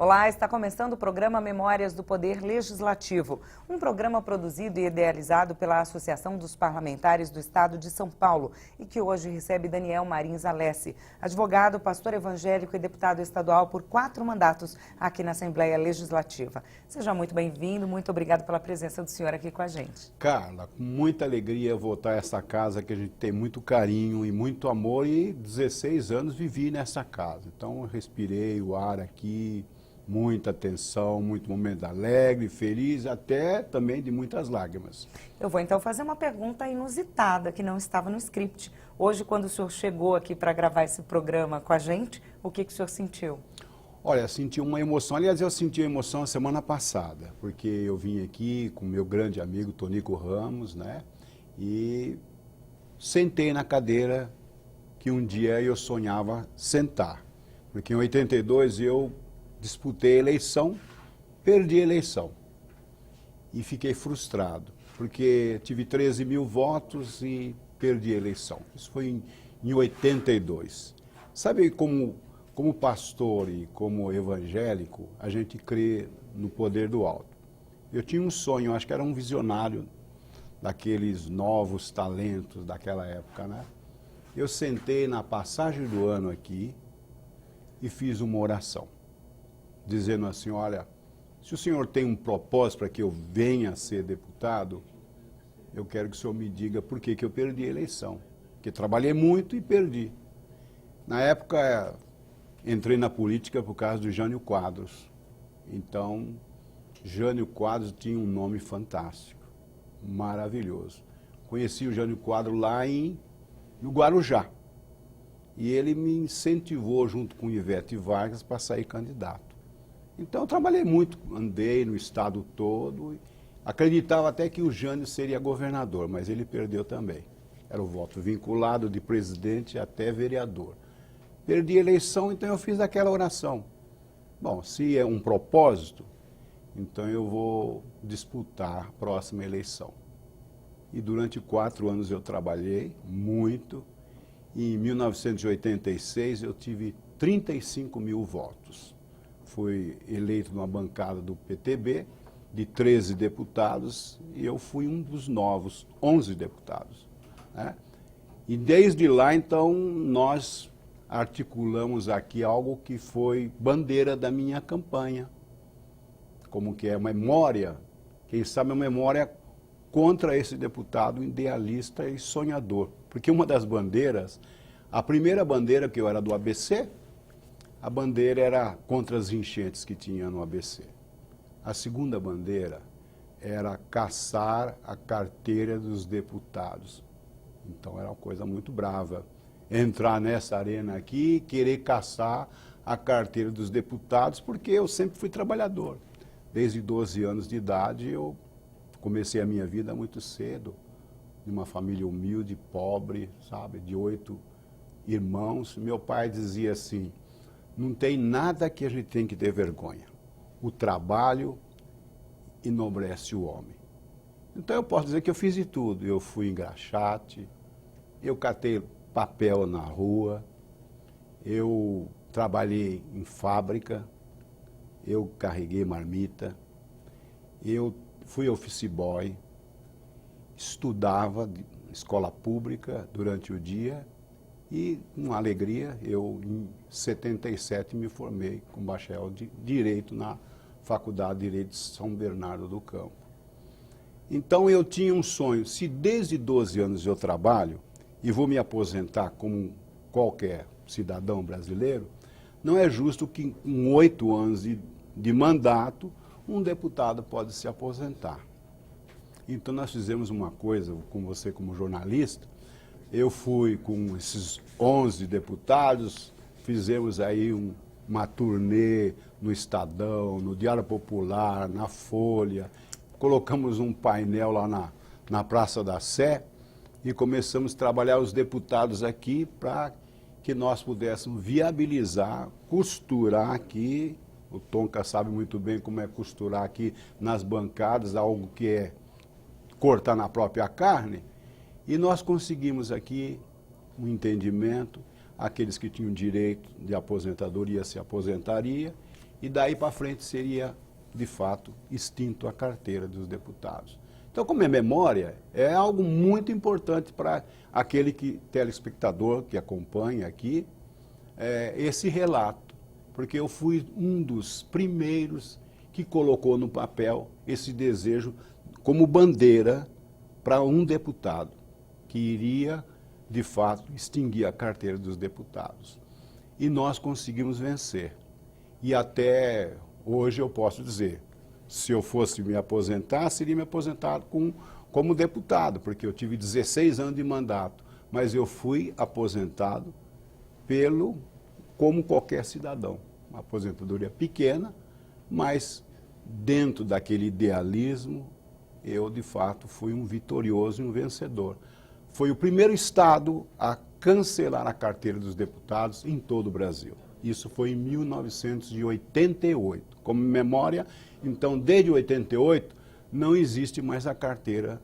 Olá, está começando o programa Memórias do Poder Legislativo, um programa produzido e idealizado pela Associação dos Parlamentares do Estado de São Paulo e que hoje recebe Daniel Marins Alessi, advogado, pastor evangélico e deputado estadual por 4 mandatos aqui na Assembleia Legislativa. Seja muito bem-vindo, muito obrigado pela presença do senhor aqui com a gente. Carla, com muita alegria voltar a essa casa que a gente tem muito carinho e muito amor e 16 anos vivi nessa casa. Então respirei o ar aqui, muita atenção, muito momento alegre, feliz, até também de muitas lágrimas. Eu vou então fazer uma pergunta inusitada que não estava no script. Hoje, quando o senhor chegou aqui para gravar esse programa com a gente, o que o senhor sentiu? Olha, senti uma emoção, aliás, eu senti a emoção a semana passada, porque eu vim aqui com meu grande amigo Tonico Ramos, né, e sentei na cadeira que um dia eu sonhava sentar, porque em 82 eu disputei a eleição, perdi a eleição e fiquei frustrado, porque tive 13 mil votos e perdi a eleição. Isso foi em 82. Sabe como pastor e como evangélico, a gente crê no poder do alto. Eu tinha um sonho, acho que era um visionário daqueles novos talentos daquela época, né? Eu sentei na passagem do ano aqui e fiz uma oração, dizendo assim, olha, se o senhor tem um propósito para que eu venha a ser deputado, eu quero que o senhor me diga por que eu perdi a eleição. Porque trabalhei muito e perdi. Na época, entrei na política por causa do Jânio Quadros. Então, Jânio Quadros tinha um nome fantástico, maravilhoso. Conheci o Jânio Quadros lá no Guarujá. E ele me incentivou, junto com Ivete Vargas, para sair candidato. Então, eu trabalhei muito, andei no estado todo, acreditava até que o Jânio seria governador, mas ele perdeu também. Era o voto vinculado de presidente até vereador. Perdi a eleição, então eu fiz aquela oração. Bom, se é um propósito, então eu vou disputar a próxima eleição. E durante 4 anos eu trabalhei muito. E em 1986 eu tive 35 mil votos. Fui eleito numa bancada do PTB, de 13 deputados, e eu fui um dos novos 11 deputados, né? E desde lá, então, nós articulamos aqui algo que foi bandeira da minha campanha, como que é uma memória, quem sabe uma memória contra esse deputado idealista e sonhador. Porque uma das bandeiras, a primeira bandeira, que eu era do ABC, a bandeira era contra as enchentes que tinha no ABC. A segunda bandeira era caçar a carteira dos deputados. Então era uma coisa muito brava. Entrar nessa arena aqui e querer caçar a carteira dos deputados, porque eu sempre fui trabalhador. Desde 12 anos de idade eu comecei a minha vida muito cedo, de uma família humilde, pobre, sabe, de 8 irmãos. Meu pai dizia assim, não tem nada que a gente tem que ter vergonha. O trabalho enobrece o homem. Então eu posso dizer que eu fiz de tudo. Eu fui engraxate, eu catei papel na rua, eu trabalhei em fábrica, eu carreguei marmita, eu fui office boy, estudava escola pública durante o dia e, com alegria, eu em 77 me formei com bacharel de Direito na Faculdade de Direito de São Bernardo do Campo. Então eu tinha um sonho, se desde 12 anos eu trabalho e vou me aposentar como qualquer cidadão brasileiro, não é justo que com 8 anos de mandato um deputado pode se aposentar. Então nós fizemos uma coisa com você como jornalista, eu fui com esses 11 deputados, fizemos aí uma turnê no Estadão, no Diário Popular, na Folha, colocamos um painel lá na Praça da Sé e começamos a trabalhar os deputados aqui para que nós pudéssemos viabilizar, costurar aqui, o Tonka sabe muito bem como é costurar aqui nas bancadas, algo que é cortar na própria carne, e nós conseguimos aqui um entendimento, aqueles que tinham direito de aposentadoria se aposentaria, e daí para frente seria, de fato, extinto a carteira dos deputados. Então, como é memória, é algo muito importante para aquele telespectador que acompanha aqui esse relato, porque eu fui um dos primeiros que colocou no papel esse desejo como bandeira para um deputado que iria, de fato, extinguir a carteira dos deputados. E nós conseguimos vencer. E até hoje eu posso dizer, se eu fosse me aposentar, seria me aposentado como deputado, porque eu tive 16 anos de mandato, mas eu fui aposentado como qualquer cidadão. Uma aposentadoria pequena, mas dentro daquele idealismo, eu de fato fui um vitorioso e um vencedor. Foi o primeiro estado a cancelar a carteira dos deputados em todo o Brasil. Isso foi em 1988. Como memória, então, desde 88, não existe mais a carteira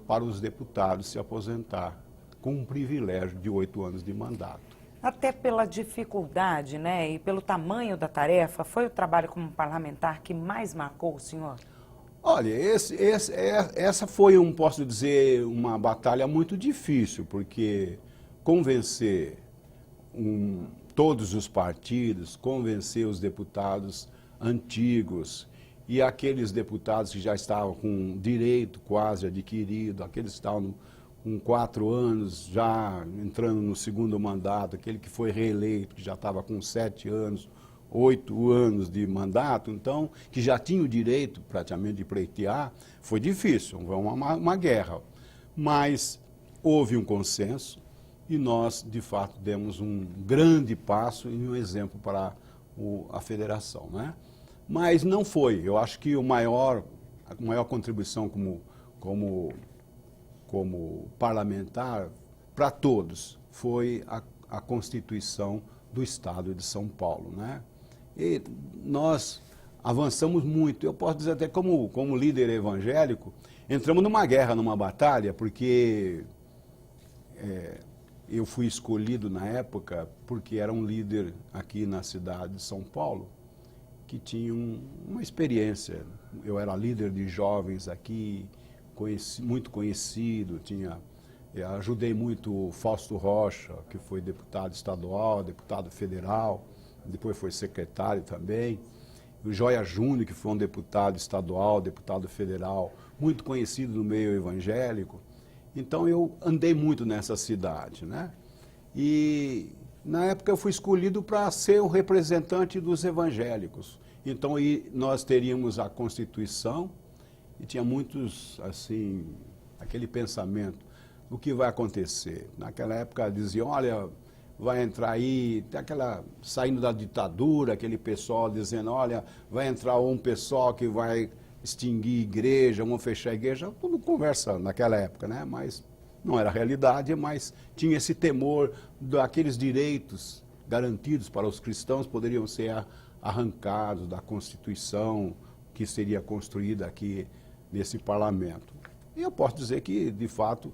para os deputados se aposentar, com um privilégio de 8 anos de mandato. Até pela dificuldade, né, e pelo tamanho da tarefa, foi o trabalho como parlamentar que mais marcou o senhor? Olha, essa foi, posso dizer, uma batalha muito difícil, porque convencer todos os partidos, convencer os deputados antigos e aqueles deputados que já estavam com direito quase adquirido, aqueles que estavam com 4 anos já entrando no segundo mandato, aquele que foi reeleito, que já estava com 7 anos, 8 anos de mandato, então, que já tinha o direito praticamente de pleitear, foi difícil, uma guerra. Mas houve um consenso e nós, de fato, demos um grande passo e um exemplo para a federação, né? Mas não foi. Eu acho que a maior contribuição como parlamentar para todos foi a Constituição do Estado de São Paulo, né? E nós avançamos muito. Eu posso dizer até como líder evangélico, entramos numa guerra, numa batalha, porque eu fui escolhido na época porque era um líder aqui na cidade de São Paulo que tinha uma experiência. Eu era líder de jovens aqui, muito conhecido, ajudei muito o Fausto Rocha, que foi deputado estadual, deputado federal, depois foi secretário também. O Joia Júnior, que foi um deputado estadual, deputado federal, muito conhecido no meio evangélico. Então eu andei muito nessa cidade, né? E na época eu fui escolhido para ser o representante dos evangélicos. Então nós teríamos a Constituição e tinha muitos, assim, aquele pensamento, o que vai acontecer? Naquela época diziam, olha, vai entrar aí, tem saindo da ditadura, aquele pessoal dizendo, olha, vai entrar um pessoal que vai extinguir igreja, vão fechar a igreja, tudo conversa naquela época, né? Mas não era realidade, mas tinha esse temor daqueles direitos garantidos para os cristãos poderiam ser arrancados da Constituição que seria construída aqui nesse parlamento. E eu posso dizer que, de fato,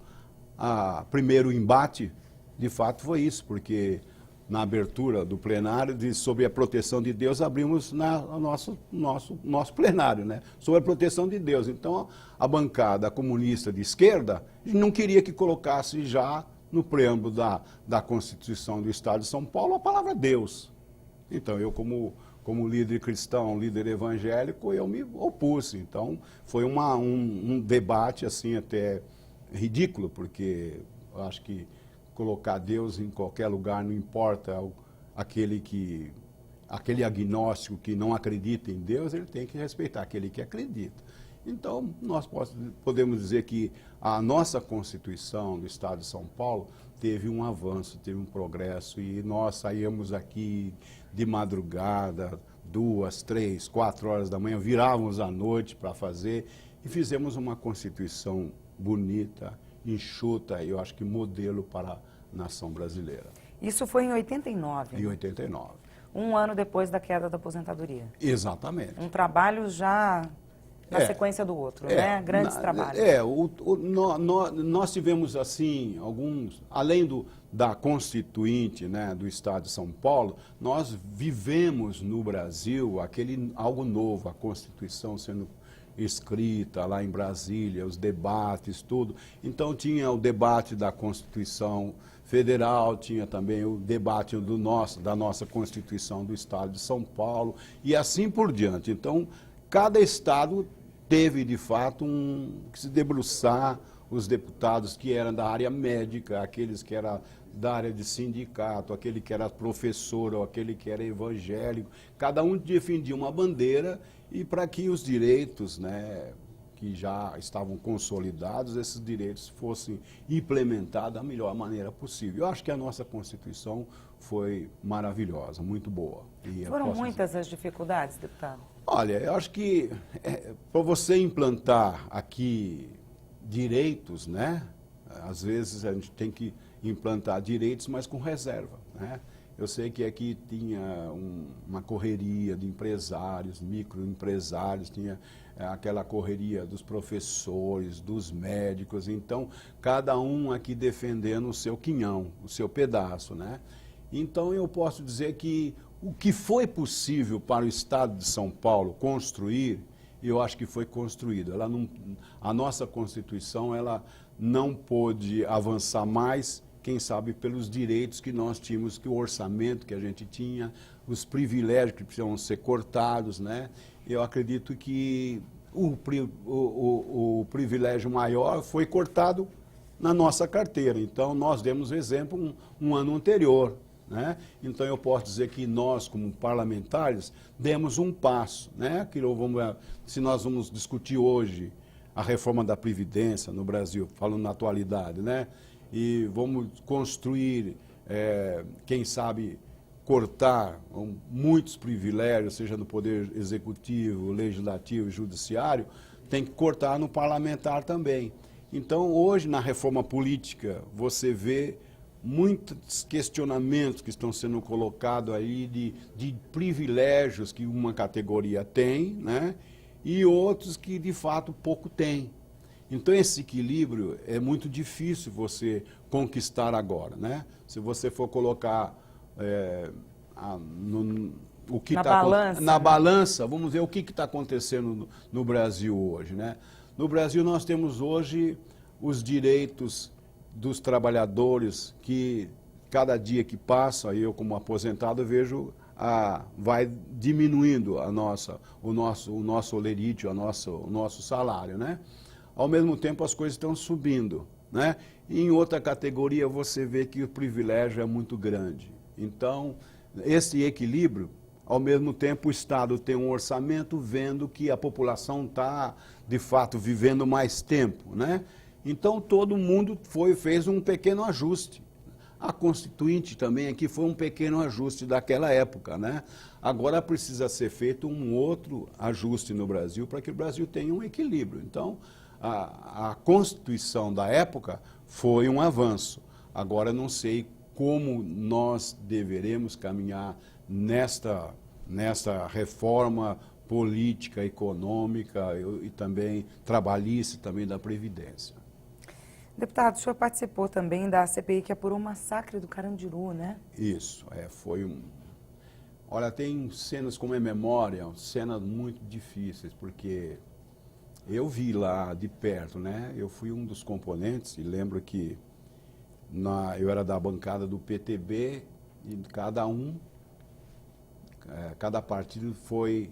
o primeiro embate, de fato, foi isso, porque na abertura do plenário, sobre a proteção de Deus, abrimos nosso plenário, né? Sobre a proteção de Deus. Então, a bancada comunista de esquerda não queria que colocasse já no preâmbulo da Constituição do Estado de São Paulo a palavra Deus. Então, eu como líder cristão, líder evangélico, eu me opus. Então, foi um debate assim até ridículo, porque eu acho que colocar Deus em qualquer lugar, não importa aquele agnóstico que não acredita em Deus, ele tem que respeitar aquele que acredita. Então, nós podemos dizer que a nossa Constituição do Estado de São Paulo teve um avanço, teve um progresso, e nós saíamos aqui de madrugada, 2, 3, 4 horas da manhã, virávamos à noite para fazer, e fizemos uma Constituição bonita, enxuta, e eu acho que modelo para a nação brasileira. Isso foi em 89? Em 89. Um ano depois da queda da aposentadoria. Exatamente. Um trabalho já na sequência do outro, né? Grandes trabalhos. Nós tivemos, assim, além da Constituinte, né, do Estado de São Paulo, nós vivemos no Brasil algo novo, a Constituição sendo escrita lá em Brasília, os debates, tudo. Então tinha o debate da Constituição Federal, tinha também o debate da nossa Constituição do Estado de São Paulo e assim por diante. Então, cada estado teve, de fato, que se debruçar, os deputados que eram da área médica, aqueles que eram da área de sindicato, aquele que era professor ou aquele que era evangélico, cada um defendia uma bandeira e para que os direitos, né, que já estavam consolidados, esses direitos fossem implementados da melhor maneira possível. Eu acho que a nossa Constituição foi maravilhosa, muito boa. Foram muitas as dificuldades, deputado? Olha, eu acho que para você implantar aqui direitos, né, às vezes a gente tem que implantar direitos, mas com reserva, né? Eu sei que aqui tinha uma correria de empresários, microempresários, tinha aquela correria dos professores, dos médicos, então cada um aqui defendendo o seu quinhão, o seu pedaço, né? Então eu posso dizer que o que foi possível para o Estado de São Paulo construir, eu acho que foi construído. A nossa Constituição, ela não pôde avançar mais, quem sabe pelos direitos que nós tínhamos, que o orçamento que a gente tinha, os privilégios que precisam ser cortados, né? Eu acredito que o privilégio maior foi cortado na nossa carteira. Então, nós demos exemplo um ano anterior, né? Então, eu posso dizer que nós, como parlamentares, demos um passo, né? Se nós vamos discutir hoje a reforma da Previdência no Brasil, falando na atualidade, né? E vamos construir, quem sabe, cortar muitos privilégios, seja no Poder Executivo, Legislativo e Judiciário, tem que cortar no parlamentar também. Então, hoje, na reforma política, você vê muitos questionamentos que estão sendo colocados aí de privilégios que uma categoria tem, né? E outros que, de fato, pouco tem. Então, esse equilíbrio é muito difícil você conquistar agora, né? Se você for colocar o que na balança, vamos ver o que está acontecendo no Brasil hoje, né? No Brasil, nós temos hoje os direitos dos trabalhadores que, cada dia que passa, eu como aposentado vejo vai diminuindo o nosso olerite, o nosso salário, né? Ao mesmo tempo, as coisas estão subindo, né? E em outra categoria, você vê que o privilégio é muito grande. Então, esse equilíbrio, ao mesmo tempo, o Estado tem um orçamento vendo que a população está, de fato, vivendo mais tempo, né? Então, todo mundo fez um pequeno ajuste. A Constituinte também aqui foi um pequeno ajuste daquela época, né? Agora precisa ser feito um outro ajuste no Brasil para que o Brasil tenha um equilíbrio. Então, a Constituição da época foi um avanço. Agora, não sei como nós deveremos caminhar nesta reforma política, econômica e também trabalhista, também da Previdência. Deputado, o senhor participou também da CPI que apurou o massacre do Carandiru, né? Isso, foi um... Olha, tem cenas como é memória, cenas muito difíceis, porque eu vi lá de perto, né? Eu fui um dos componentes e lembro que eu era da bancada do PTB e cada partido foi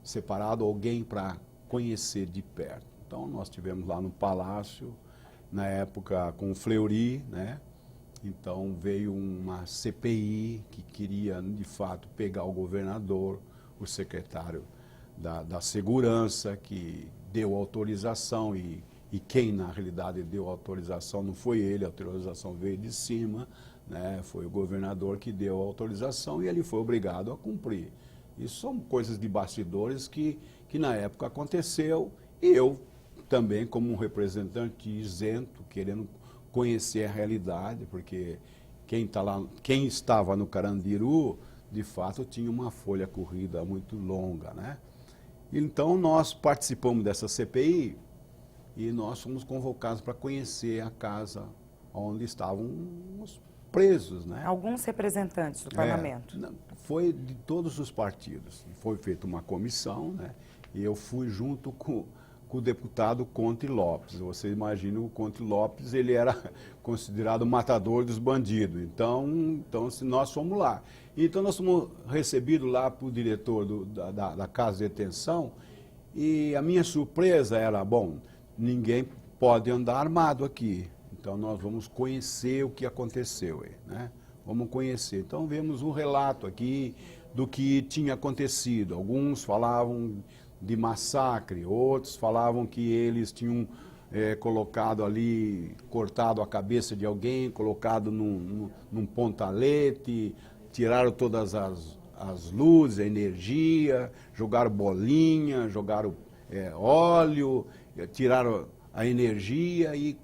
separado alguém para conhecer de perto. Então, nós estivemos lá no Palácio, na época com o Fleury, né? Então veio uma CPI que queria, de fato, pegar o governador, o secretário da Segurança, que deu autorização e quem, na realidade, deu autorização não foi ele, a autorização veio de cima, né? Foi o governador que deu a autorização e ele foi obrigado a cumprir. Isso são coisas de bastidores que na época aconteceu e eu também como um representante isento, querendo conhecer a realidade, porque quem estava no Carandiru, de fato, tinha uma folha corrida muito longa, né? Então nós participamos dessa CPI e nós fomos convocados para conhecer a casa onde estavam os presos, né? Alguns representantes do parlamento. Foi de todos os partidos. Foi feita uma comissão, né? E eu fui junto com o deputado Conte Lopes. Você imagina, o Conte Lopes, ele era considerado o matador dos bandidos. Então nós fomos lá. Então nós fomos recebidos lá por diretor da Casa de Detenção, e a minha surpresa era, bom, ninguém pode andar armado aqui. Então nós vamos conhecer o que aconteceu, né? Vamos conhecer. Então vemos um relato aqui do que tinha acontecido. Alguns falavam de massacre, outros falavam que eles tinham colocado ali, cortado a cabeça de alguém, colocado num pontalete, tiraram todas as luzes, a energia, jogaram bolinha, jogaram óleo, tiraram a energia e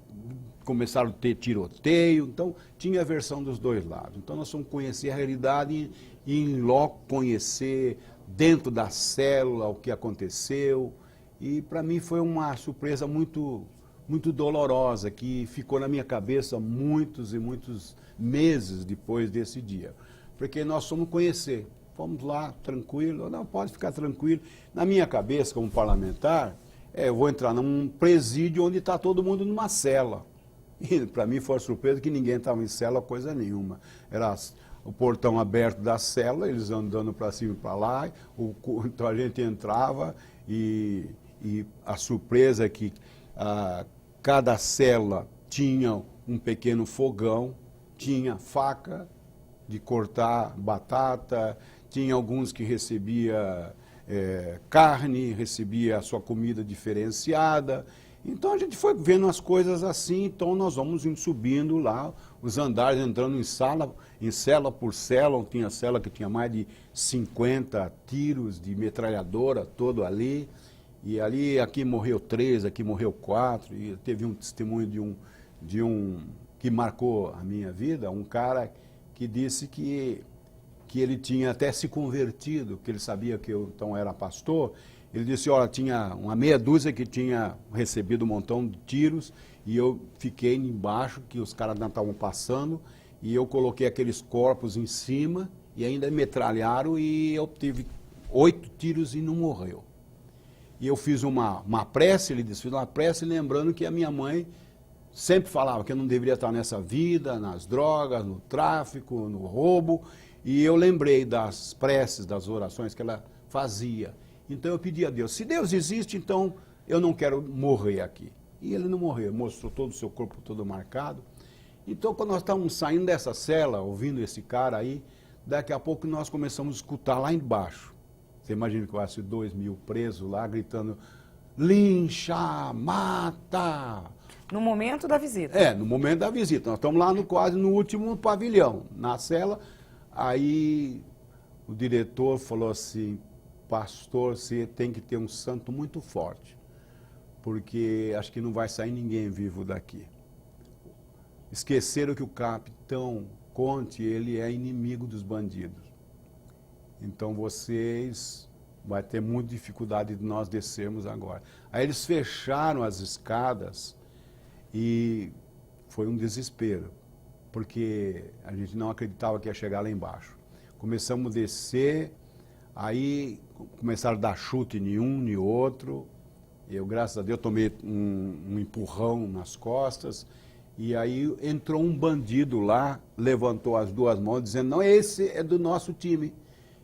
começaram a ter tiroteio. Então tinha a versão dos dois lados. Então nós fomos conhecer a realidade e em loco conhecer dentro da célula o que aconteceu, e para mim foi uma surpresa muito, muito dolorosa, que ficou na minha cabeça muitos e muitos meses depois desse dia, porque nós fomos conhecer, fomos lá tranquilo, não, pode ficar tranquilo. Na minha cabeça como parlamentar, eu vou entrar num presídio onde está todo mundo numa cela, e para mim foi uma surpresa que ninguém estava em cela, coisa nenhuma, era o portão aberto da cela, eles andando para cima e para lá, então a gente entrava e a surpresa é que cada cela tinha um pequeno fogão, tinha faca de cortar batata, tinha alguns que recebia carne, recebia a sua comida diferenciada. Então a gente foi vendo as coisas assim, então nós vamos subindo lá, os andares, entrando em cela por cela. Tinha cela que tinha mais de 50 tiros de metralhadora, todo ali. E ali, aqui morreu 3, aqui morreu 4. E teve um testemunho de um que marcou a minha vida, um cara que disse que ele tinha até se convertido, que ele sabia que eu então era pastor. Ele disse, olha, tinha uma meia dúzia que tinha recebido um montão de tiros e eu fiquei embaixo, que os caras não estavam passando, e eu coloquei aqueles corpos em cima e ainda metralharam e eu tive 8 tiros e não morreu. E eu fiz uma prece, ele disse, fiz uma prece lembrando que a minha mãe sempre falava que eu não deveria estar nessa vida, nas drogas, no tráfico, no roubo, e eu lembrei das preces, das orações que ela fazia. Então eu pedi a Deus, se Deus existe, então eu não quero morrer aqui. E ele não morreu, mostrou todo o seu corpo todo marcado. Então quando nós estávamos saindo dessa cela, ouvindo esse cara aí, daqui a pouco nós começamos a escutar lá embaixo. Você imagina que quase 2.000 presos lá, gritando, lincha, mata. No momento da visita? No momento da visita. Nós estamos lá quase no último pavilhão, na cela. Aí o diretor falou assim, pastor, você tem que ter um santo muito forte, porque acho que não vai sair ninguém vivo daqui. Esqueceram que o capitão Conte, ele é inimigo dos bandidos. Então vocês vão ter muita dificuldade de nós descermos agora. Aí eles fecharam as escadas e foi um desespero, porque a gente não acreditava que ia chegar lá embaixo. Começamos a descer, aí começaram a dar chute em um, em outro. Eu, graças a Deus, tomei um empurrão nas costas. E aí entrou um bandido lá, levantou as 2 mãos, dizendo, não, esse é do nosso time.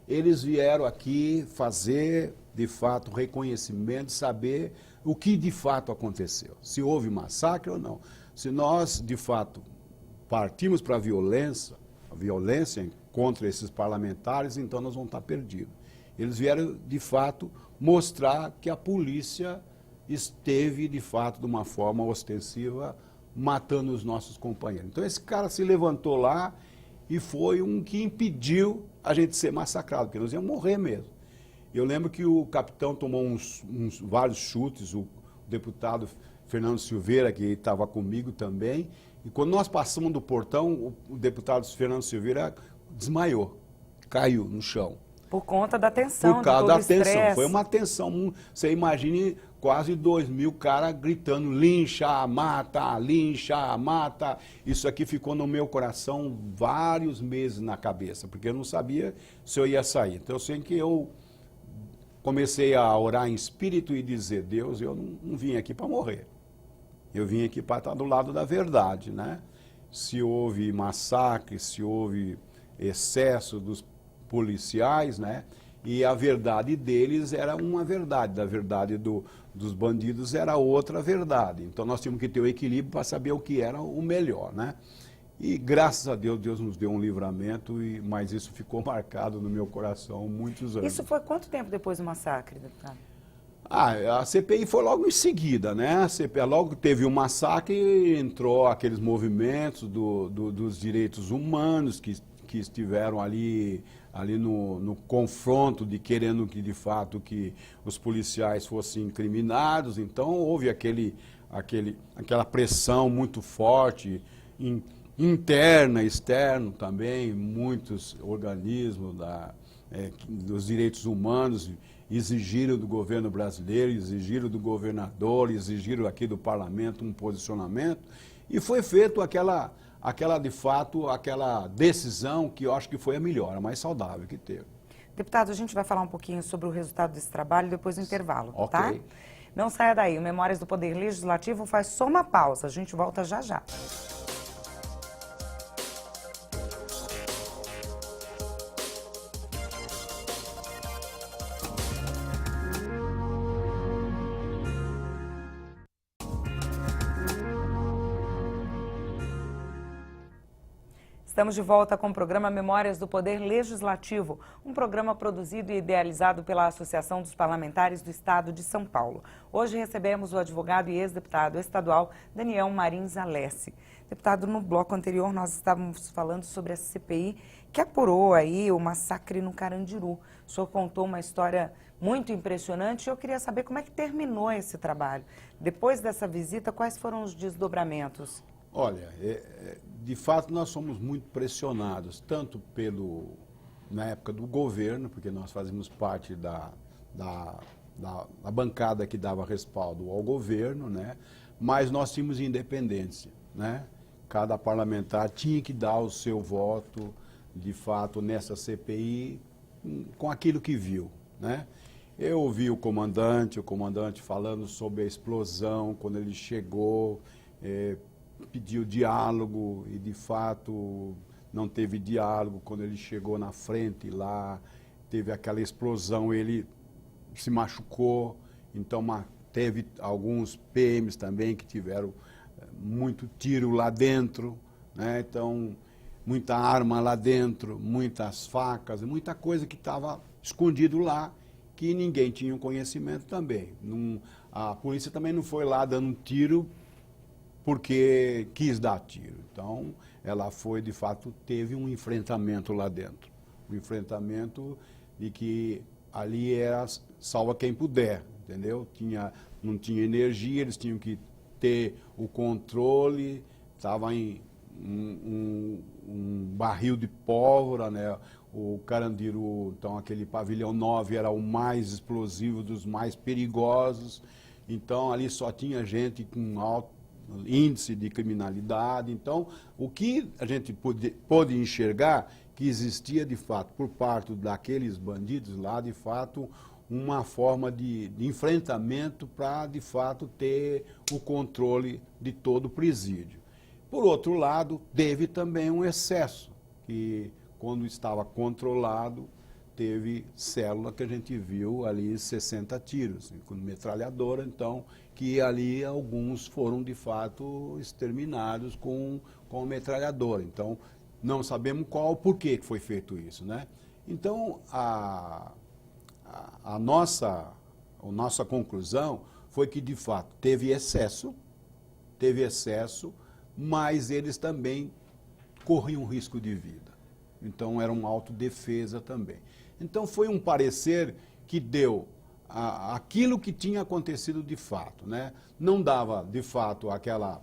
Eles vieram aqui fazer, de fato, reconhecimento, saber o que de fato aconteceu. Se houve massacre ou não. Se nós, de fato, partimos para a violência contra esses parlamentares, então nós vamos estar perdidos. Eles vieram, de fato, mostrar que a polícia esteve, de fato, de uma forma ostensiva, matando os nossos companheiros. Então esse cara se levantou lá e foi um que impediu a gente ser massacrado, porque nós íamos morrer mesmo. Eu lembro que o capitão tomou vários chutes, o deputado Fernando Silveira, que estava comigo também, e quando nós passamos do portão, o deputado Fernando Silveira desmaiou, caiu no chão. Por conta da tensão, Por causa da tensão. estresse. Foi uma tensão. Você imagine quase 2.000 caras gritando lincha, mata, lincha, mata. Isso aqui ficou no meu coração vários meses na cabeça, porque eu não sabia se eu ia sair. Então eu sei que eu comecei a orar em espírito e dizer, Deus, eu não vim aqui para morrer. Eu vim aqui para estar do lado da verdade, né? Se houve massacre, se houve excesso dos policiais, né? E a verdade deles era uma verdade, a verdade dos bandidos era outra verdade. Então nós tínhamos que ter o equilíbrio para saber o que era o melhor, né? E graças a Deus, Deus nos deu um livramento, mas isso ficou marcado no meu coração muitos anos. Isso foi quanto tempo depois do massacre, deputado? A CPI foi logo em seguida, né? A CPI, logo teve o massacre, entrou aqueles movimentos dos direitos humanos que estiveram ali no confronto de querendo que de fato que os policiais fossem incriminados. Então houve aquela pressão muito forte, interna, externo também, muitos organismos dos direitos humanos exigiram do governo brasileiro, exigiram do governador, exigiram aqui do parlamento um posicionamento, e foi feito aquela decisão que eu acho que foi a melhor, a mais saudável que teve. Deputado, a gente vai falar um pouquinho sobre o resultado desse trabalho depois do intervalo, Ok. tá? Não saia daí, o Memórias do Poder Legislativo faz só uma pausa, a gente volta já já. Estamos de volta com o programa Memórias do Poder Legislativo, um programa produzido e idealizado pela Associação dos Parlamentares do Estado de São Paulo. Hoje recebemos o advogado e ex-deputado estadual Daniel Marins Alessi. Deputado, no bloco anterior nós estávamos falando sobre a CPI que apurou aí o massacre no Carandiru. O senhor contou uma história muito impressionante e eu queria saber como é que terminou esse trabalho. Depois dessa visita, quais foram os desdobramentos? Olha, de fato nós somos muito pressionados, tanto na época do governo, porque nós fazíamos parte da bancada que dava respaldo ao governo, né? Mas nós tínhamos independência, né? Cada parlamentar tinha que dar o seu voto, de fato, nessa CPI, com aquilo que viu, né? Eu ouvi o comandante falando sobre a explosão, quando ele chegou, pediu diálogo e, de fato, não teve diálogo. Quando ele chegou na frente lá, teve aquela explosão, ele se machucou. Então, teve alguns PMs também que tiveram muito tiro lá dentro, né? Então, muita arma lá dentro, muitas facas, muita coisa que estava escondido lá, que ninguém tinha conhecimento também. A polícia também não foi lá dando tiro porque quis dar tiro. Então, ela foi, de fato, teve um enfrentamento lá dentro. Um enfrentamento de que ali era salva quem puder, entendeu? Não tinha energia, eles tinham que ter o controle, estava em um barril de pólvora, né? O Carandiru, então aquele pavilhão 9 era o mais explosivo, dos mais perigosos. Então, ali só tinha gente com alto índice de criminalidade. Então, o que a gente pôde enxergar, que existia de fato, por parte daqueles bandidos lá, de fato, uma forma de enfrentamento para, de fato, ter o controle de todo o presídio. Por outro lado, teve também um excesso, que quando estava controlado, teve célula que a gente viu ali 60 tiros, com metralhadora, então, que ali alguns foram de fato exterminados com metralhadora. Então, não sabemos por que foi feito isso, né? Então, a nossa conclusão foi que de fato teve excesso, mas eles também corriam risco de vida. Então, era uma autodefesa também. Então, foi um parecer que deu aquilo que tinha acontecido de fato, né? Não dava, de fato, aquela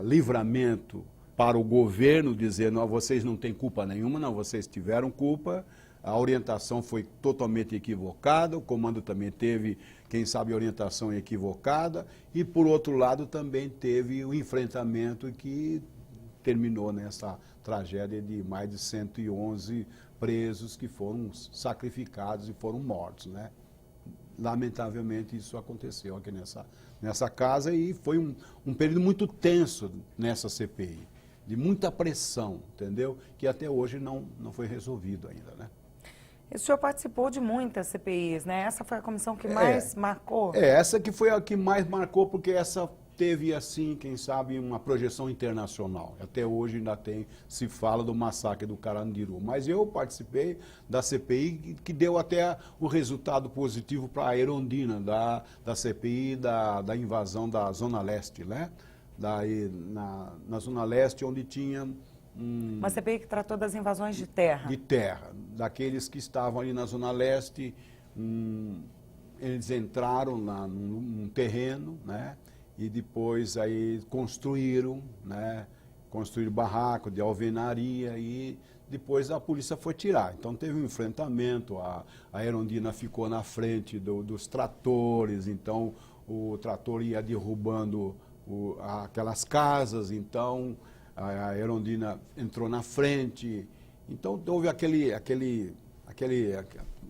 livramento para o governo dizer, não, vocês não têm culpa nenhuma, não, vocês tiveram culpa, a orientação foi totalmente equivocada, o comando também teve, quem sabe, orientação equivocada, e por outro lado também teve o enfrentamento que terminou nessa tragédia de mais de 111 presos que foram sacrificados e foram mortos, né? Lamentavelmente isso aconteceu aqui nessa casa e foi um período muito tenso nessa CPI, de muita pressão, entendeu? Que até hoje não foi resolvido ainda, né? E o senhor participou de muitas CPIs, né? Essa foi a comissão que mais marcou? Essa que foi a que mais marcou, porque essa teve, assim, quem sabe, uma projeção internacional. Até hoje ainda se fala do massacre do Carandiru. Mas eu participei da CPI que deu até o resultado positivo para a Erundina, da CPI da invasão da Zona Leste, né? Daí, na Zona Leste, onde tinha uma CPI que tratou das invasões de terra. De terra. Daqueles que estavam ali na Zona Leste, eles entraram num terreno, né? E depois aí construíram, né? Construíram barraco de alvenaria e depois a polícia foi tirar. Então teve um enfrentamento, a Erundina ficou na frente dos tratores, então o trator ia derrubando aquelas casas, então a Erundina entrou na frente. Então houve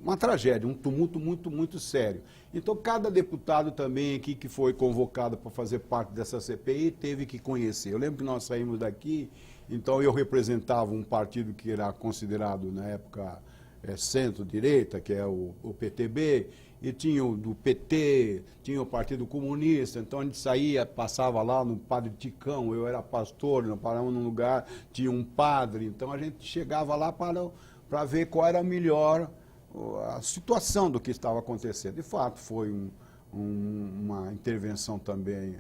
uma tragédia, um tumulto muito, muito sério. Então, cada deputado também aqui que foi convocado para fazer parte dessa CPI teve que conhecer. Eu lembro que nós saímos daqui, então eu representava um partido que era considerado, na época, centro-direita, que é o PTB, e tinha o do PT, tinha o Partido Comunista, então a gente saía, passava lá no Padre Ticão, eu era pastor, nós parávamos num lugar, tinha um padre, então a gente chegava lá para ver qual era a melhor a situação do que estava acontecendo. De fato, foi uma intervenção também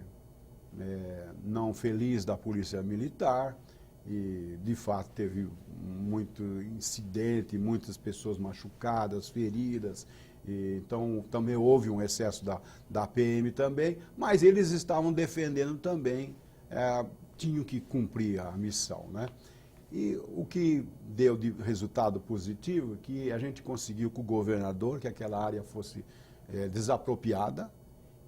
não feliz da Polícia Militar e, de fato, teve muito incidente, muitas pessoas machucadas, feridas. Então, também houve um excesso da PM também, mas eles estavam defendendo também, tinham que cumprir a missão, né? E o que deu de resultado positivo é que a gente conseguiu com o governador que aquela área fosse desapropriada,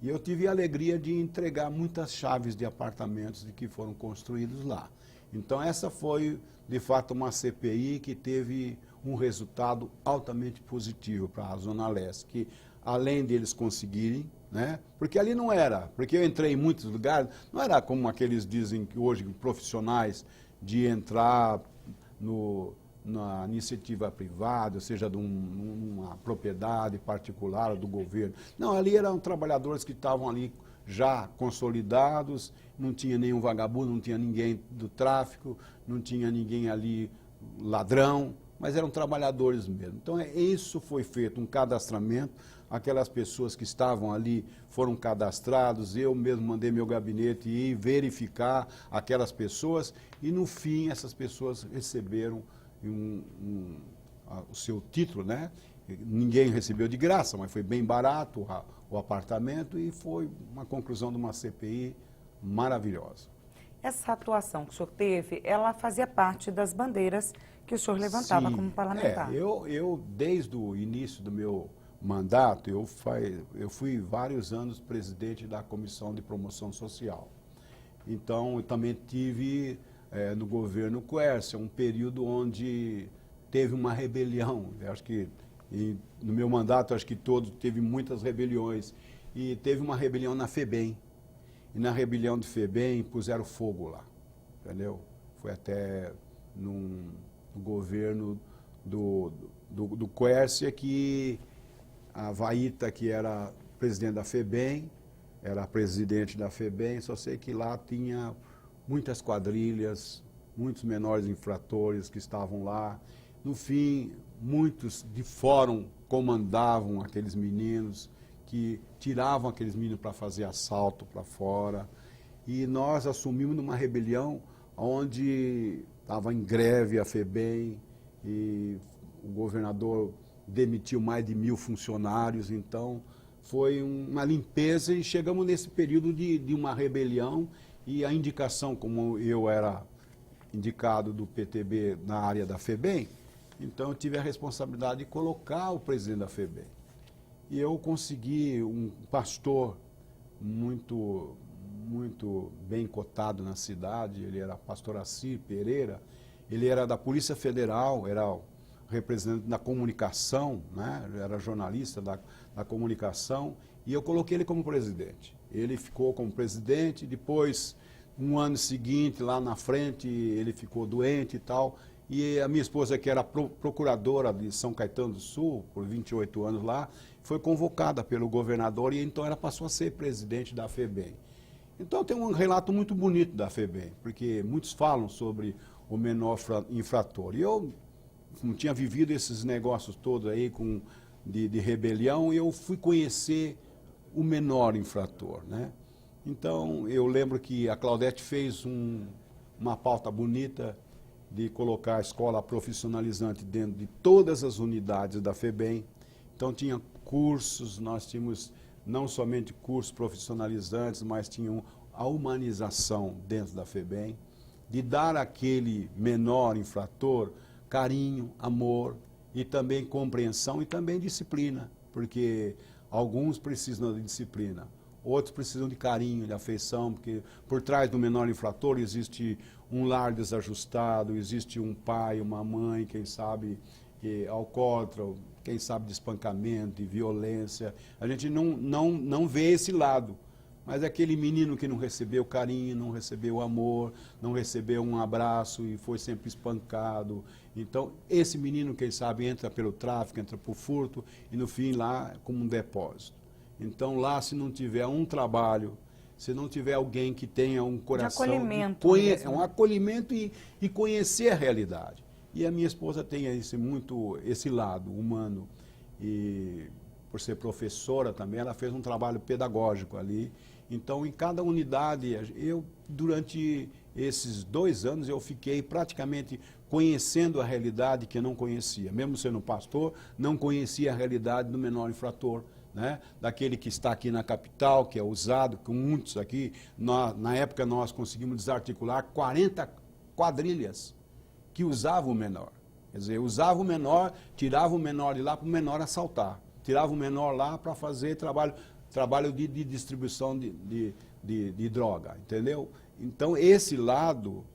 e eu tive a alegria de entregar muitas chaves de apartamentos que foram construídos lá. Então essa foi, de fato, uma CPI que teve um resultado altamente positivo para a Zona Leste, que além deles conseguirem, né? Porque ali não era, porque eu entrei em muitos lugares, não era como aqueles dizem que hoje profissionais de entrar na iniciativa privada, ou seja, de uma propriedade particular do governo. Não, ali eram trabalhadores que estavam ali já consolidados, não tinha nenhum vagabundo, não tinha ninguém do tráfico, não tinha ninguém ali ladrão, mas eram trabalhadores mesmo. Então, isso foi feito, um cadastramento, aquelas pessoas que estavam ali foram cadastrados, eu mesmo mandei meu gabinete ir verificar aquelas pessoas e, no fim, essas pessoas receberam o seu título, né? Ninguém recebeu de graça, mas foi bem barato o apartamento e foi uma conclusão de uma CPI maravilhosa. Essa atuação que o senhor teve, ela fazia parte das bandeiras que o senhor levantava como parlamentar. Eu, desde o início do meu mandato, eu fui vários anos presidente da Comissão de Promoção Social. Então, eu também tive no governo Quércia um período onde teve uma rebelião. Eu acho que no meu mandato, acho que teve muitas rebeliões. E teve uma rebelião na FEBEM. E na rebelião de FEBEM puseram fogo lá, entendeu? Foi até no governo do Quércia que a Vaíta, que era presidente da FEBEM, era presidente da FEBEM, só sei que lá tinha muitas quadrilhas, muitos menores infratores que estavam lá. No fim, muitos de fórum comandavam aqueles meninos, que tiravam aqueles meninos para fazer assalto para fora. E nós assumimos numa rebelião onde estava em greve a FEBEM e o governador demitiu mais de 1000 funcionários. Então, foi uma limpeza e chegamos nesse período de uma rebelião e a indicação, como eu era indicado do PTB na área da FEBEM, Então eu tive a responsabilidade de colocar o presidente da FEBEM. E eu consegui um pastor muito bem cotado na cidade, ele era pastor Assir Pereira, ele era da Polícia Federal, era o representante da comunicação, né? Era jornalista da comunicação, e eu coloquei ele como presidente. Ele ficou como presidente, depois, um ano seguinte, lá na frente, ele ficou doente e tal, e a minha esposa, que era procuradora de São Caetano do Sul, por 28 anos lá, foi convocada pelo governador e então ela passou a ser presidente da FEBEM. Então tem um relato muito bonito da FEBEM, porque muitos falam sobre o menor infrator. E eu não tinha vivido esses negócios todos aí de rebelião, e eu fui conhecer o menor infrator, né? Então eu lembro que a Claudete fez uma pauta bonita de colocar a escola profissionalizante dentro de todas as unidades da FEBEM. Então tinha cursos, nós tínhamos não somente cursos profissionalizantes, mas tinham a humanização dentro da FEBEM, de dar àquele menor infrator carinho, amor e também compreensão e também disciplina, porque alguns precisam de disciplina, outros precisam de carinho, de afeição, porque por trás do menor infrator existe um lar desajustado, existe um pai, uma mãe, quem sabe alcoólatra, quem sabe de espancamento, de violência. A gente não vê esse lado, mas aquele menino que não recebeu carinho, não recebeu amor, não recebeu um abraço e foi sempre espancado. Então, esse menino, quem sabe, entra pelo tráfico, entra por furto e no fim lá como um depósito. Então lá, se não tiver um trabalho, se não tiver alguém que tenha um coração... De acolhimento. Um acolhimento e conhecer a realidade. E a minha esposa tem esse lado humano. E por ser professora também, ela fez um trabalho pedagógico ali. Então, em cada unidade, durante esses 2 anos, eu fiquei praticamente conhecendo a realidade que eu não conhecia. Mesmo sendo pastor, não conhecia a realidade do menor infrator, né? Daquele que está aqui na capital, que é usado, com muitos aqui. Na época, nós conseguimos desarticular 40 quadrilhas que usavam o menor. Quer dizer, usava o menor, tirava o menor de lá para o menor assaltar. Tirava o menor lá para fazer trabalho de distribuição de droga, entendeu? Então, esse lado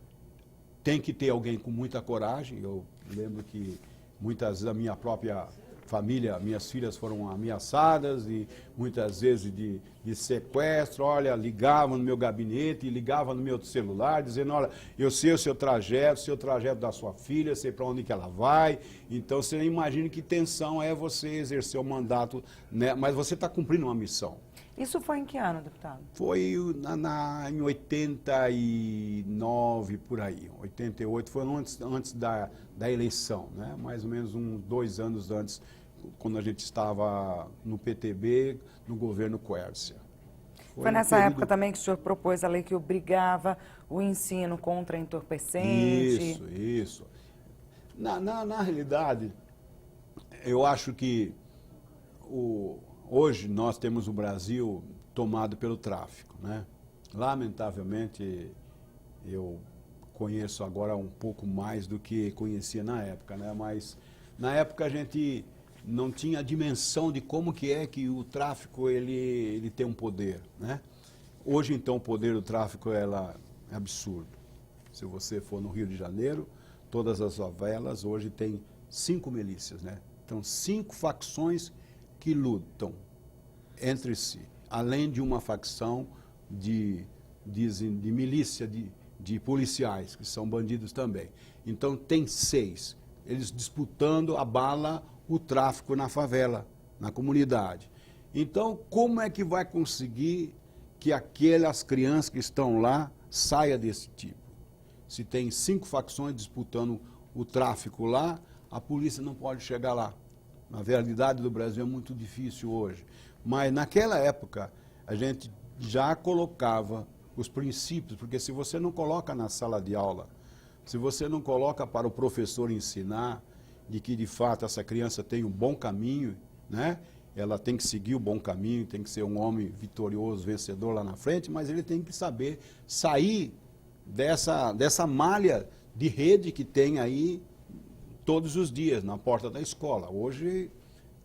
tem que ter alguém com muita coragem. Eu lembro que muitas vezes a minha própria família, minhas filhas foram ameaçadas e muitas vezes de sequestro. Olha, ligava no meu gabinete, ligava no meu celular, dizendo, olha, eu sei o seu trajeto da sua filha, sei para onde que ela vai. Então você imagina que tensão é você exercer o mandato, né? Mas você está cumprindo uma missão. Isso foi em que ano, deputado? Foi em 89, por aí. 88, foi antes da eleição, né? Mais ou menos uns 2 anos antes, quando a gente estava no PTB, no governo Quércia. Foi nessa época também que o senhor propôs a lei que obrigava o ensino contra entorpecente? Isso. Na realidade, eu acho que hoje nós temos o Brasil tomado pelo tráfico, né? Lamentavelmente, eu conheço agora um pouco mais do que conhecia na época, né? Mas na época a gente não tinha a dimensão de como que é que o tráfico ele tem um poder, né? Hoje então o poder do tráfico é absurdo. Se você for no Rio de Janeiro, todas as favelas hoje tem 5 milícias, né? Então 5 facções que lutam entre si, além de uma facção de milícia de policiais, que são bandidos também. Então tem 6, eles disputando a bala, o tráfico na favela, na comunidade. Então, como é que vai conseguir que aquelas crianças que estão lá saiam desse tipo? Se tem 5 facções disputando o tráfico lá, a polícia não pode chegar lá. Na realidade do Brasil é muito difícil hoje. Mas naquela época, a gente já colocava os princípios, porque se você não coloca na sala de aula, se você não coloca para o professor ensinar de que, de fato, essa criança tem um bom caminho, né? Ela tem que seguir o bom caminho, tem que ser um homem vitorioso, vencedor lá na frente, mas ele tem que saber sair dessa malha de rede que tem aí todos os dias na porta da escola. Hoje,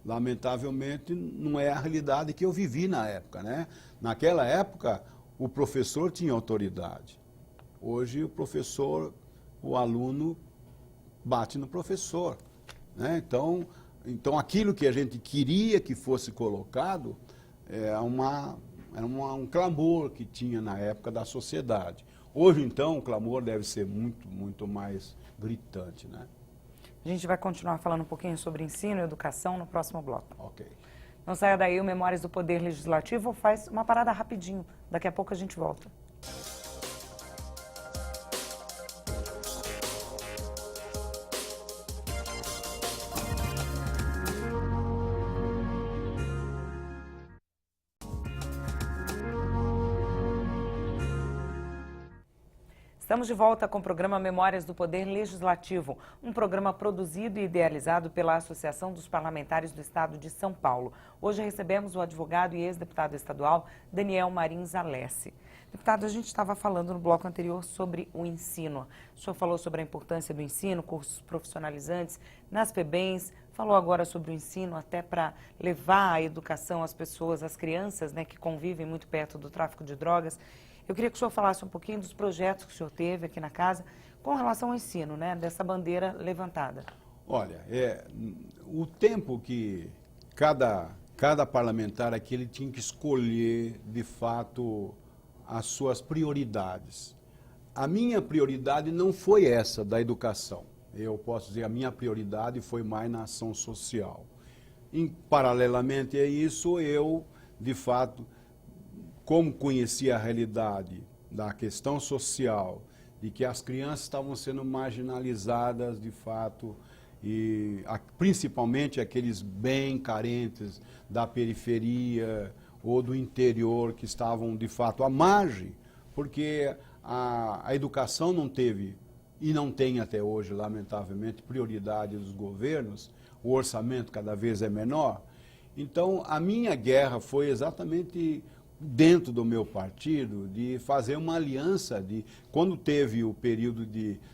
lamentavelmente, não é a realidade que eu vivi na época, né? Naquela época, o professor tinha autoridade. Hoje, o professor, o aluno bate no professor, né? Então, aquilo que a gente queria que fosse colocado era um clamor que tinha na época da sociedade. Hoje, então, o clamor deve ser muito, muito mais gritante, né? A gente vai continuar falando um pouquinho sobre ensino e educação no próximo bloco. Ok. Não saia daí, o Memórias do Poder Legislativo faz uma parada rapidinho. Daqui a pouco a gente volta. Estamos de volta com o programa Memórias do Poder Legislativo, um programa produzido e idealizado pela Associação dos Parlamentares do Estado de São Paulo. Hoje recebemos o advogado e ex-deputado estadual Daniel Marins Alessi. Deputado, a gente estava falando no bloco anterior sobre o ensino. O senhor falou sobre a importância do ensino, cursos profissionalizantes nas FEBEMs, falou agora sobre o ensino até para levar a educação às pessoas, às crianças, né, que convivem muito perto do tráfico de drogas. Eu queria que o senhor falasse um pouquinho dos projetos que o senhor teve aqui na casa com relação ao ensino, né, dessa bandeira levantada. Olha, o tempo que cada parlamentar aqui ele tinha que escolher, de fato, as suas prioridades. A minha prioridade não foi essa da educação. Eu posso dizer, a minha prioridade foi mais na ação social. Paralelamente a isso, eu, de fato, como conhecia a realidade da questão social, de que as crianças estavam sendo marginalizadas de fato, e principalmente aqueles bem carentes da periferia ou do interior que estavam de fato à margem, porque a educação não teve e não tem até hoje, lamentavelmente, prioridade dos governos, o orçamento cada vez é menor. Então, a minha guerra foi exatamente dentro do meu partido, de fazer uma aliança, quando teve o período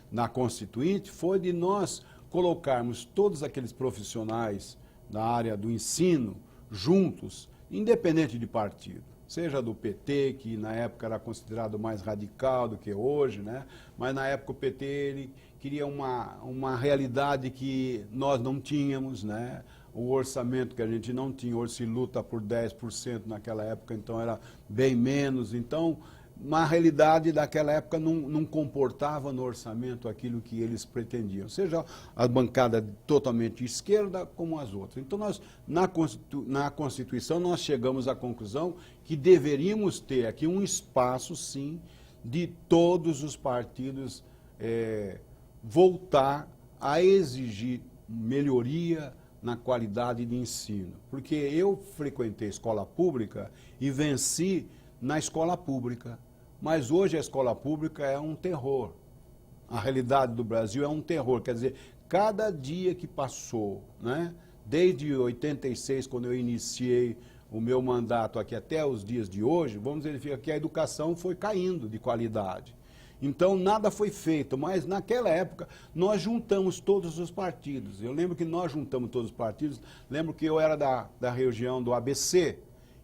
na Constituinte, foi de nós colocarmos todos aqueles profissionais da área do ensino juntos, independente de partido, seja do PT, que na época era considerado mais radical do que hoje, né? Mas na época o PT ele queria uma realidade que nós não tínhamos, né? O orçamento que a gente não tinha, hoje se luta por 10% naquela época, então era bem menos. Então, na realidade daquela época não comportava no orçamento aquilo que eles pretendiam, seja a bancada totalmente esquerda como as outras. Então, nós, na Constituição, nós chegamos à conclusão que deveríamos ter aqui um espaço, sim, de todos os partidos voltar a exigir melhoria na qualidade de ensino. Porque eu frequentei escola pública e venci na escola pública. Mas hoje a escola pública é um terror. A realidade do Brasil é um terror. Quer dizer, cada dia que passou, né, desde 86, quando eu iniciei o meu mandato aqui até os dias de hoje, vamos verificar que a educação foi caindo de qualidade. Então, nada foi feito, mas naquela época nós juntamos todos os partidos. Eu lembro que nós juntamos todos os partidos, lembro que eu era da região do ABC.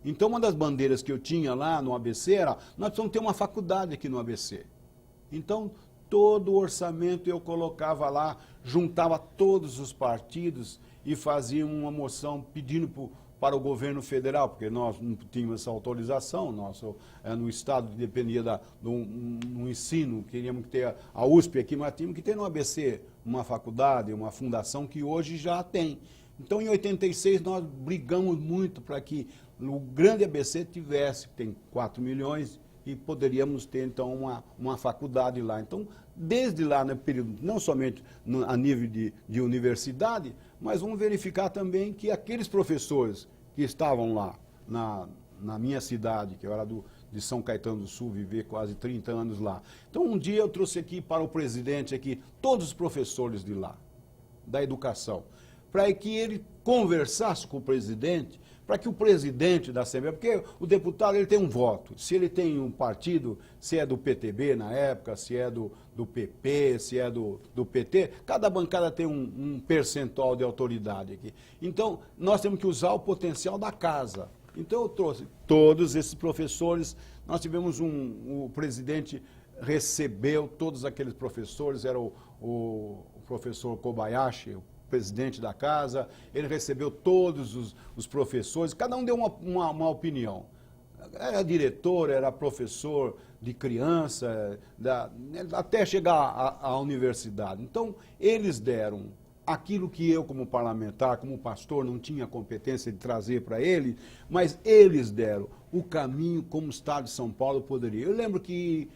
Então, uma das bandeiras que eu tinha lá no ABC era, nós precisamos ter uma faculdade aqui no ABC. Então, todo o orçamento eu colocava lá, juntava todos os partidos e fazia uma moção pedindo para o governo federal, porque nós não tínhamos essa autorização, no Estado dependia do ensino, queríamos ter a USP aqui, mas tínhamos que ter no ABC uma faculdade, uma fundação que hoje já tem. Então, em 86, nós brigamos muito para que o grande ABC tem 4 milhões, e poderíamos ter, então, uma faculdade lá. Então, desde lá, no período, não somente a nível de universidade, mas vamos verificar também que aqueles professores que estavam lá na minha cidade, que eu era de São Caetano do Sul, vivi quase 30 anos lá. Então, um dia eu trouxe aqui para o presidente, aqui, todos os professores de lá, da educação, para que ele conversasse com o presidente, para que o presidente da Assembleia, porque o deputado ele tem um voto, se ele tem um partido, se é do PTB na época, se é do PP, se é do PT, cada bancada tem um percentual de autoridade aqui. Então, nós temos que usar o potencial da casa. Então, eu trouxe todos esses professores, nós tivemos o presidente recebeu todos aqueles professores, era o professor Kobayashi, o presidente da casa, ele recebeu todos os professores, cada um deu uma opinião. Era diretor, era professor de criança, até chegar à universidade. Então, eles deram aquilo que eu, como parlamentar, como pastor, não tinha competência de trazer para ele, mas eles deram o caminho como o Estado de São Paulo poderia. Eu lembro que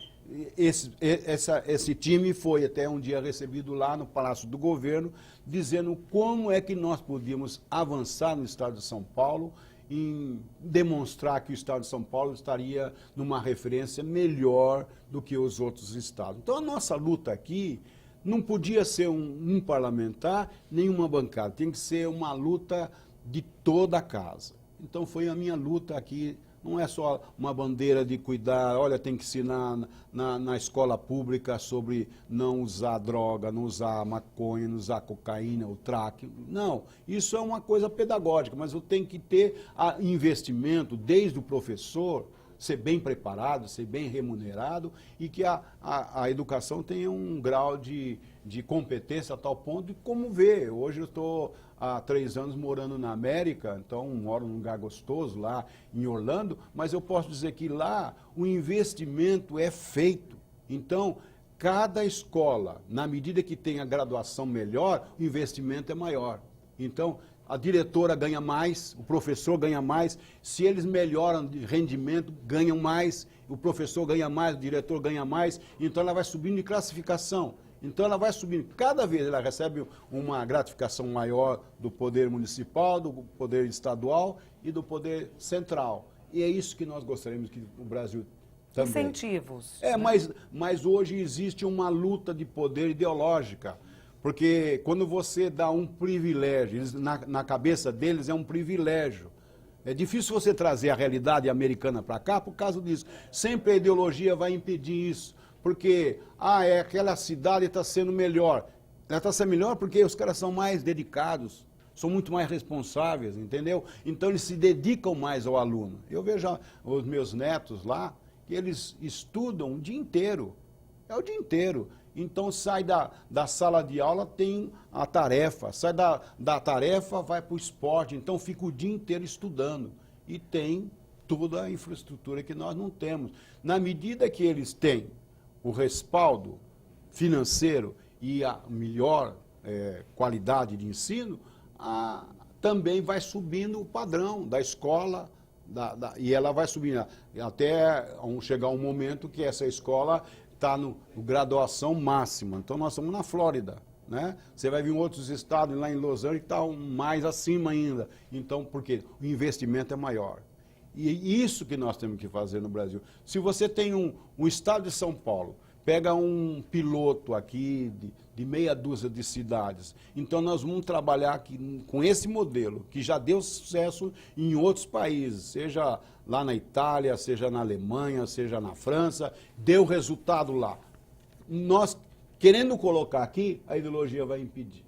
esse time foi até um dia recebido lá no Palácio do Governo, dizendo como é que nós podíamos avançar no Estado de São Paulo, em demonstrar que o Estado de São Paulo estaria numa referência melhor do que os outros estados. Então, a nossa luta aqui não podia ser um parlamentar, nem uma bancada, tem que ser uma luta de toda a casa. Então, foi a minha luta aqui. Não é só uma bandeira de cuidar, olha, tem que ensinar na escola pública sobre não usar droga, não usar maconha, não usar cocaína, o crack. Não, isso é uma coisa pedagógica, mas eu tenho que ter investimento desde o professor, ser bem preparado, ser bem remunerado e que a educação tenha um grau de competência a tal ponto de como ver. Hoje eu estou há 3 anos morando na América, então moro num lugar gostoso lá em Orlando, mas eu posso dizer que lá o investimento é feito. Então, cada escola, na medida que tem a graduação melhor, o investimento é maior. Então, a diretora ganha mais, o professor ganha mais, se eles melhoram de rendimento, ganham mais, o professor ganha mais, o diretor ganha mais, então ela vai subindo de classificação. Então ela vai subindo, cada vez ela recebe uma gratificação maior do poder municipal, do poder estadual e do poder central. E é isso que nós gostaríamos que o Brasil também. Incentivos. Mas hoje existe uma luta de poder ideológica. Porque quando você dá um privilégio, na cabeça deles é um privilégio. É difícil você trazer a realidade americana para cá por causa disso. Sempre a ideologia vai impedir isso. Porque, aquela cidade está sendo melhor. Ela está sendo melhor porque os caras são mais dedicados, são muito mais responsáveis, entendeu? Então eles se dedicam mais ao aluno. Eu vejo os meus netos lá, que eles estudam o dia inteiro. É o dia inteiro. Então sai da sala de aula, tem a tarefa, sai da tarefa, vai para o esporte, então fica o dia inteiro estudando. E tem toda a infraestrutura que nós não temos. Na medida que eles têm o respaldo financeiro e a melhor qualidade de ensino, também vai subindo o padrão da escola, e ela vai subindo até chegar um momento que essa escola está no graduação máxima. Então, nós estamos na Flórida, né? Você vai vir em outros estados, lá em Los Angeles, que está mais acima ainda. Então, por quê? O investimento é maior. E isso que nós temos que fazer no Brasil. Se você tem um estado de São Paulo, pega um piloto aqui de meia dúzia de cidades, então nós vamos trabalhar aqui com esse modelo, que já deu sucesso em outros países, seja lá na Itália, seja na Alemanha, seja na França, deu resultado lá. Nós, querendo colocar aqui, a ideologia vai impedir.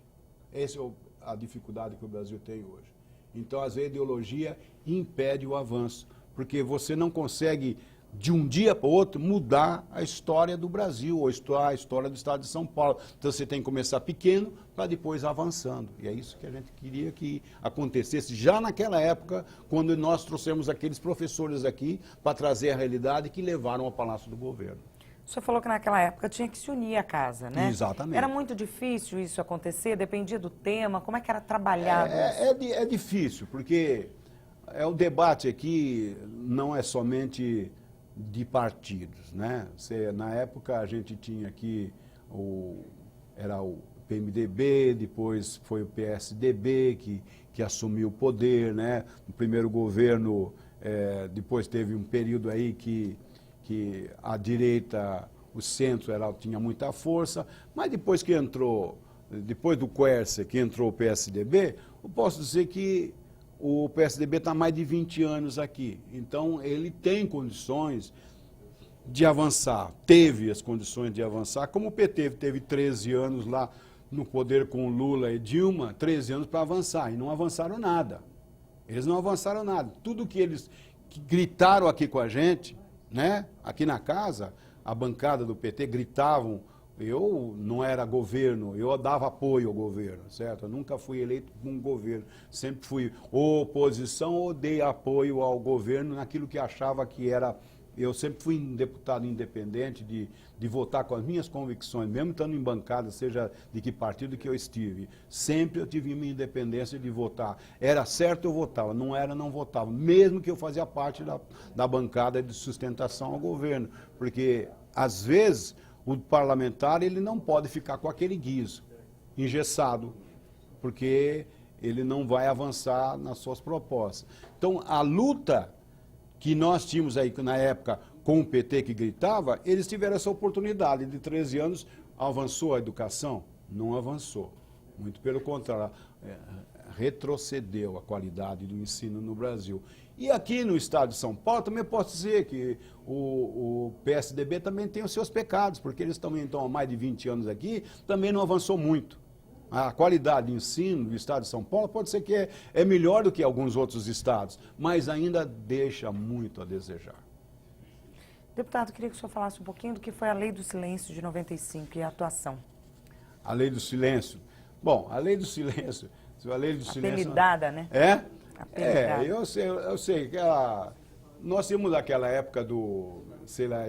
Essa é a dificuldade que o Brasil tem hoje. Então, às vezes, a ideologia impede o avanço, porque você não consegue, de um dia para o outro, mudar a história do Brasil, ou a história do Estado de São Paulo. Então, você tem que começar pequeno para depois avançando. E é isso que a gente queria que acontecesse já naquela época, quando nós trouxemos aqueles professores aqui para trazer a realidade que levaram ao Palácio do Governo. O senhor falou que naquela época tinha que se unir à casa, né? Exatamente. Era muito difícil isso acontecer? Dependia do tema? Como é que era trabalhado? É difícil, porque o debate aqui não é somente de partidos, né? Na época a gente tinha aqui era o PMDB, depois foi o PSDB que assumiu o poder, né? No primeiro governo, depois teve um período aí que a direita, o centro tinha muita força, mas depois do Quércia, que entrou o PSDB, eu posso dizer que o PSDB está há mais de 20 anos aqui. Então, ele tem condições de avançar, teve as condições de avançar, como o PT teve 13 anos lá no poder com Lula e Dilma, 13 anos para avançar, e não avançaram nada. Eles não avançaram nada. Tudo que eles gritaram aqui com a gente, né, aqui na casa, a bancada do PT gritavam, eu não era governo, eu dava apoio ao governo, certo? Eu nunca fui eleito por um governo, sempre fui oposição ou dei apoio ao governo naquilo que achava que era. Eu sempre fui um deputado independente de votar com as minhas convicções, mesmo estando em bancada, seja de que partido que eu estive. Sempre eu tive minha independência de votar. Era certo, eu votava. Não era, não votava. Mesmo que eu fazia parte da bancada de sustentação ao governo. Porque, às vezes, o parlamentar ele não pode ficar com aquele guiso, engessado, porque ele não vai avançar nas suas propostas. Então, a luta que nós tínhamos aí na época com o PT que gritava, eles tiveram essa oportunidade de 13 anos. Avançou a educação? Não avançou. Muito pelo contrário, retrocedeu a qualidade do ensino no Brasil. E aqui no estado de São Paulo também posso dizer que o PSDB também tem os seus pecados, porque eles também estão há mais de 20 anos aqui, também não avançou muito. A qualidade de ensino do estado de São Paulo pode ser que é melhor do que alguns outros estados, mas ainda deixa muito a desejar. Deputado, queria que o senhor falasse um pouquinho do que foi a Lei do Silêncio de 95 e a atuação. A Lei do Silêncio. Bom, a Lei do Silêncio... A Lei do Silêncio... Apelidada, né? É? Apelidada. Eu sei que nós tínhamos naquela época do... Sei lá,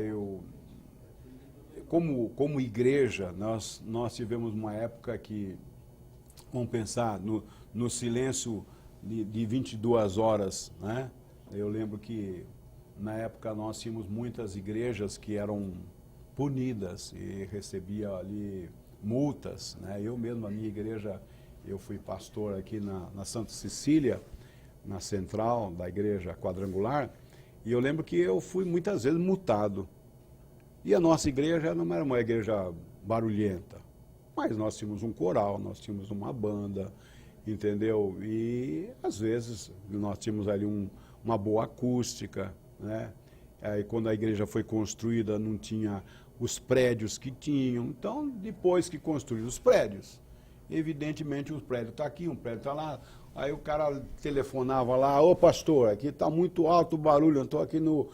Como igreja, nós tivemos uma época que, vamos pensar, no silêncio de 22 horas, né? Eu lembro que, na época, nós tínhamos muitas igrejas que eram punidas e recebia ali multas, né? Eu mesmo, a minha igreja, eu fui pastor aqui na Santa Cecília, na central da igreja quadrangular, e eu lembro que eu fui muitas vezes multado. E a nossa igreja não era uma igreja barulhenta, mas nós tínhamos um coral, nós tínhamos uma banda, entendeu? E, às vezes, nós tínhamos ali uma boa acústica, né? Aí, quando a igreja foi construída, não tinha os prédios que tinham. Então, depois que construíram os prédios, evidentemente, os prédios estão aqui, um prédio está lá. Aí o cara telefonava lá, ô pastor, aqui está muito alto o barulho, eu estou aqui no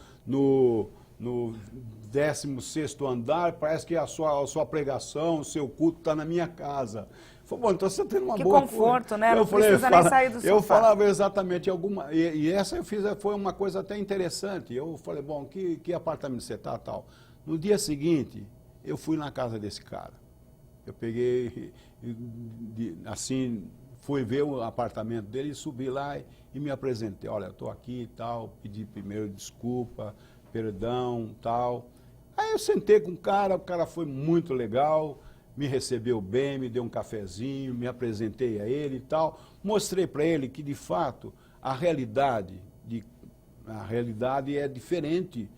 16º andar, parece que a sua pregação, o seu culto está na minha casa. Falei, bom, então você está tendo uma boa conforto, coisa. né? Não precisa nem sair do sofá. Eu falava exatamente alguma... E essa foi uma coisa até interessante. Eu falei, bom, que apartamento você está, tal? No dia seguinte, eu fui na casa desse cara. Eu peguei, assim, fui ver o apartamento dele e subi lá e me apresentei. Olha, eu estou aqui e tal, pedi primeiro desculpa, perdão, tal. Aí eu sentei com o cara foi muito legal, me recebeu bem, me deu um cafezinho, me apresentei a ele e tal. Mostrei para ele que, de fato, a realidade é diferente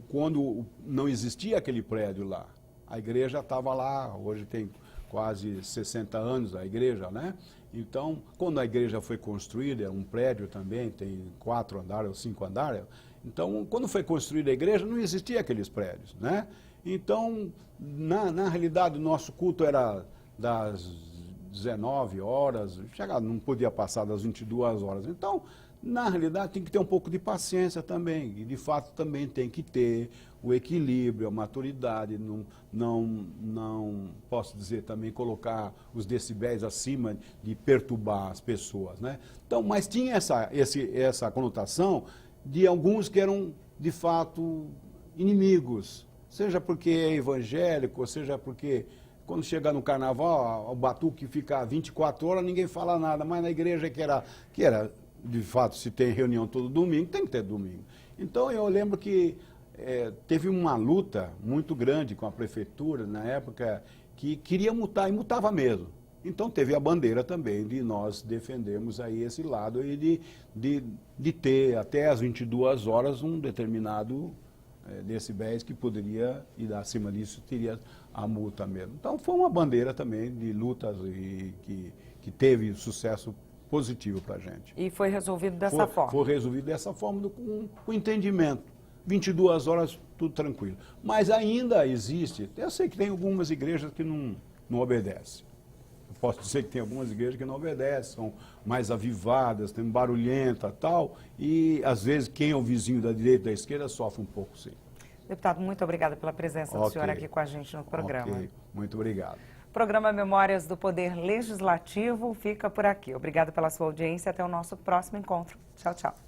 quando não existia aquele prédio lá. A igreja estava lá, hoje tem quase 60 anos a igreja, né? Então, quando a igreja foi construída, é um prédio também, tem 4 andares ou 5 andares. Então, quando foi construída a igreja, não existia aqueles prédios, né? Então, na realidade, o nosso culto era das 19 horas, não podia passar das 22 horas. Então, na realidade, tem que ter um pouco de paciência também. E, de fato, também tem que ter o equilíbrio, a maturidade. Não posso dizer também colocar os decibéis acima de perturbar as pessoas, né? Então, mas tinha essa conotação de alguns que eram, de fato, inimigos. Seja porque é evangélico, seja porque, quando chega no carnaval, o batuque fica 24 horas, ninguém fala nada. Mas na igreja que era de fato, se tem reunião todo domingo, tem que ter domingo. Então, eu lembro que teve uma luta muito grande com a prefeitura, na época, que queria multar, e multava mesmo. Então, teve a bandeira também de nós defendermos aí esse lado e de ter até as 22 horas um determinado decibéis que poderia, e acima disso, teria a multa mesmo. Então, foi uma bandeira também de lutas e que teve sucesso positivo para a gente. E foi resolvido dessa forma? Foi resolvido dessa forma, com entendimento. 22 horas, tudo tranquilo. Mas ainda existe, eu sei que tem algumas igrejas que não obedecem. Eu posso dizer que tem algumas igrejas que não obedecem, são mais avivadas, tem barulhenta e tal, e às vezes quem é o vizinho da direita e da esquerda sofre um pouco, sim. Deputado, muito obrigada pela presença do senhor aqui com a gente no programa. Ok, muito obrigado. O programa Memórias do Poder Legislativo fica por aqui. Obrigada pela sua audiência. Até o nosso próximo encontro. Tchau, tchau.